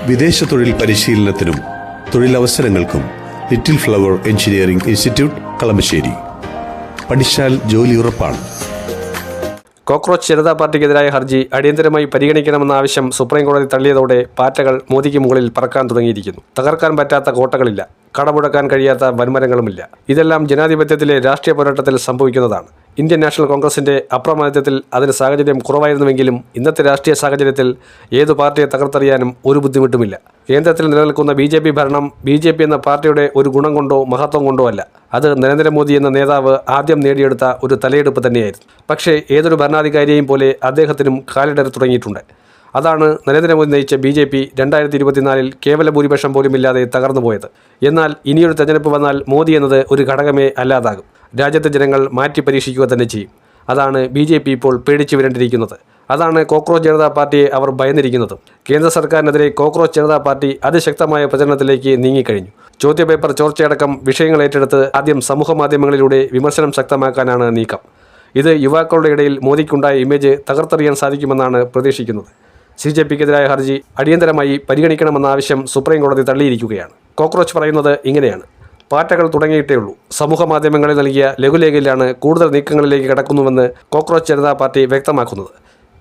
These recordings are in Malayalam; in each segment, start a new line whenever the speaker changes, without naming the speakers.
വിദേശ തൊഴിൽ പരിശീലനത്തിനും തൊഴിലവസരങ്ങൾക്കും little flower engineering institute Kalamassery. പഠിച്ചാൽ ജോലി ഉറപ്പാണ്.
കോക്രോച്ച് ജനതാ പാർട്ടിക്കെതിരായ ഹർജി അടിയന്തരമായി പരിഗണിക്കണമെന്ന ആവശ്യം സുപ്രീംകോടതി തള്ളിയതോടെ പാറ്റകൾ മോദിക്ക് മുകളിൽ പറക്കാൻ തുടങ്ങിയിരിക്കുന്നു. തകർക്കാൻ പറ്റാത്ത കോട്ടകളില്ല, കടമുടക്കാൻ കഴിയാത്ത വൻമരങ്ങളുമില്ല. ഇതെല്ലാം ജനാധിപത്യത്തിലെ രാഷ്ട്രീയ പോരാട്ടത്തിൽ സംഭവിക്കുന്നതാണ്. ഇന്ത്യൻ നാഷണൽ കോൺഗ്രസിന്റെ അപ്രമാദിത്വത്തിൽ അതിന് സാഹചര്യം കുറവായിരുന്നുവെങ്കിലും ഇന്നത്തെ രാഷ്ട്രീയ സാഹചര്യത്തിൽ ഏതു പാർട്ടിയെ തകർത്തെറിയാനും ഒരു ബുദ്ധിമുട്ടുമില്ല. കേന്ദ്രത്തിൽ നിലനിൽക്കുന്ന BJP ഭരണം BJP എന്ന പാർട്ടിയുടെ ഒരു ഗുണം കൊണ്ടോ മഹത്വം കൊണ്ടോ അല്ല. അത് നരേന്ദ്രമോദി എന്ന നേതാവ് ആദ്യം നേടിയെടുത്ത ഒരു തലയെടുപ്പ് തന്നെയായിരുന്നു. പക്ഷേ ഏതൊരു ഭരണാധികാരിയെയും പോലെ അദ്ദേഹത്തിനും കാലിടറി തുടങ്ങിയിട്ടുണ്ട്. അതാണ് നരേന്ദ്രമോദി നയിച്ച BJP 2024 കേവല ഭൂരിപക്ഷം പോലുമില്ലാതെ തകർന്നു പോയത്. എന്നാൽ ഇനിയൊരു തെരഞ്ഞെടുപ്പ് വന്നാൽ മോദി എന്നത് ഒരു ഘടകമേ അല്ലാതാകും. രാജ്യത്തെ ജനങ്ങൾ മാറ്റി പരീക്ഷിക്കുക തന്നെ ചെയ്യും. അതാണ് BJP ഇപ്പോൾ പേടിച്ചു വിരണ്ടിരിക്കുന്നത്. അതാണ് കോക്രോച്ച് ജനതാ പാർട്ടിയെ അവർ ഭയന്നിരിക്കുന്നതും. കേന്ദ്ര സർക്കാരിനെതിരെ കോക്രോച്ച് ജനതാ പാർട്ടി അതിശക്തമായ പ്രചരണത്തിലേക്ക് നീങ്ങിക്കഴിഞ്ഞു. ചോദ്യപേപ്പർ ചോർച്ചയടക്കം വിഷയങ്ങൾ ഏറ്റെടുത്ത് ആദ്യം സമൂഹ മാധ്യമങ്ങളിലൂടെ വിമർശനം ശക്തമാക്കാനാണ് നീക്കം. ഇത് യുവാക്കളുടെ ഇടയിൽ മോദിക്കുണ്ടായ ഇമേജ് തകർത്തെറിയാൻ സാധിക്കുമെന്നാണ് പ്രതീക്ഷിക്കുന്നത്. CJPക്കെതിരായ ഹർജി അടിയന്തരമായി പരിഗണിക്കണമെന്ന ആവശ്യം സുപ്രീംകോടതി തള്ളിയിരിക്കുകയാണ്. കോക്രോച്ച് പറയുന്നത് ഇങ്ങനെയാണ്: പാറ്റകൾ തുടങ്ങിയിട്ടേ ഉള്ളൂ. സമൂഹ മാധ്യമങ്ങളിൽ നൽകിയ ലഘുലേഖയിലാണ് കൂടുതൽ നീക്കങ്ങളിലേക്ക് കടക്കുന്നുവെന്ന് കോക്രോച്ച് ജനതാ പാർട്ടി വ്യക്തമാക്കുന്നത്.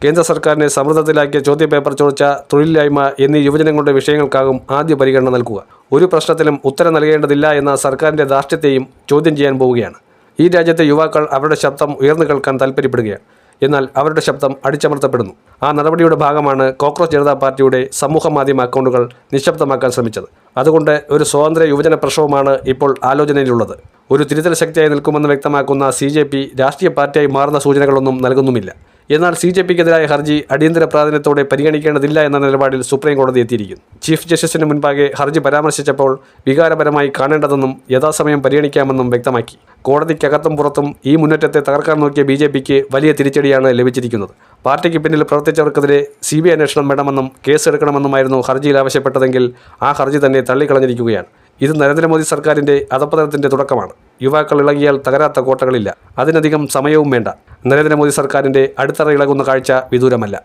കേന്ദ്ര സർക്കാരിനെ സമ്മർദ്ദത്തിലാക്കിയ ചോദ്യപേപ്പർ ചോർച്ച, തൊഴിലില്ലായ്മ എന്നീ യുവജനങ്ങളുടെ വിഷയങ്ങൾക്കാകും ആദ്യ പരിഗണന നൽകുക. ഒരു പ്രശ്നത്തിലും ഉത്തരം നൽകേണ്ടതില്ല എന്ന സർക്കാരിൻ്റെ ധാർഷ്ട്യത്തെയും ചോദ്യം ചെയ്യാൻ പോവുകയാണ്. ഈ രാജ്യത്തെ യുവാക്കൾ അവരുടെ ശബ്ദം ഉയർന്നു കേൾക്കാൻ താൽപ്പര്യപ്പെടുകയാണ്. എന്നാൽ അവരുടെ ശബ്ദം അടിച്ചമർത്തപ്പെടുന്നു. ആ നടപടിയുടെ ഭാഗമാണ് കോക്രോച്ച് ജനതാ പാർട്ടിയുടെ സമൂഹ മാധ്യമ അക്കൗണ്ടുകൾ നിശബ്ദമാക്കാൻ ശ്രമിച്ചത്. അതുകൊണ്ട് ഒരു സ്വതന്ത്ര യുവജന പ്രക്ഷോഭമാണ് ഇപ്പോൾ ആലോചനയിലുള്ളത്. ഒരു തിരുത്തൽ ശക്തിയായി നിൽക്കുമെന്ന് വ്യക്തമാക്കുന്ന CJP രാഷ്ട്രീയ പാർട്ടിയായി മാറുന്ന സൂചനകളൊന്നും നൽകുന്നുമില്ല. എന്നാൽ CJPക്കെതിരായ ഹർജി അടിയന്തര പ്രാധാന്യത്തോടെ പരിഗണിക്കേണ്ടതില്ല എന്ന നിലപാടിൽ സുപ്രീംകോടതി എത്തിയിരിക്കുന്നു. ചീഫ് ജസ്റ്റിസിന് മുൻപാകെ ഹർജി പരാമർശിച്ചപ്പോൾ വികാരപരമായി കാണേണ്ടതെന്നും യഥാസമയം പരിഗണിക്കാമെന്നും വ്യക്തമാക്കി. കോടതിക്കകത്തും പുറത്തും ഈ മുന്നേറ്റത്തെ തകർക്കാൻ നോക്കിയ BJPക്ക് വലിയ തിരിച്ചടിയാണ് ലഭിച്ചിരിക്കുന്നത്. പാർട്ടിക്ക് പിന്നിൽ പ്രവർത്തിച്ചവർക്കെതിരെ CBI അന്വേഷണം വേണമെന്നും കേസെടുക്കണമെന്നുമായിരുന്നു ഹർജിയിൽ ആവശ്യപ്പെട്ടതെങ്കിൽ ആ ഹർജി തന്നെ തള്ളിക്കളഞ്ഞിരിക്കുകയാണ്. ഇത് നരേന്ദ്രമോദി സർക്കാരിൻ്റെ അധപ്പതനത്തിൻ്റെ തുടക്കമാണ്. യുവാക്കൾ ഇളകിയാൽ തകരാത്ത കോട്ടകളില്ല. അതിനധികം സമയവും വേണ്ട. നരേന്ദ്രമോദി സർക്കാരിൻ്റെ അടിത്തറ ഇളകുന്ന കാഴ്ച വിദൂരമല്ല.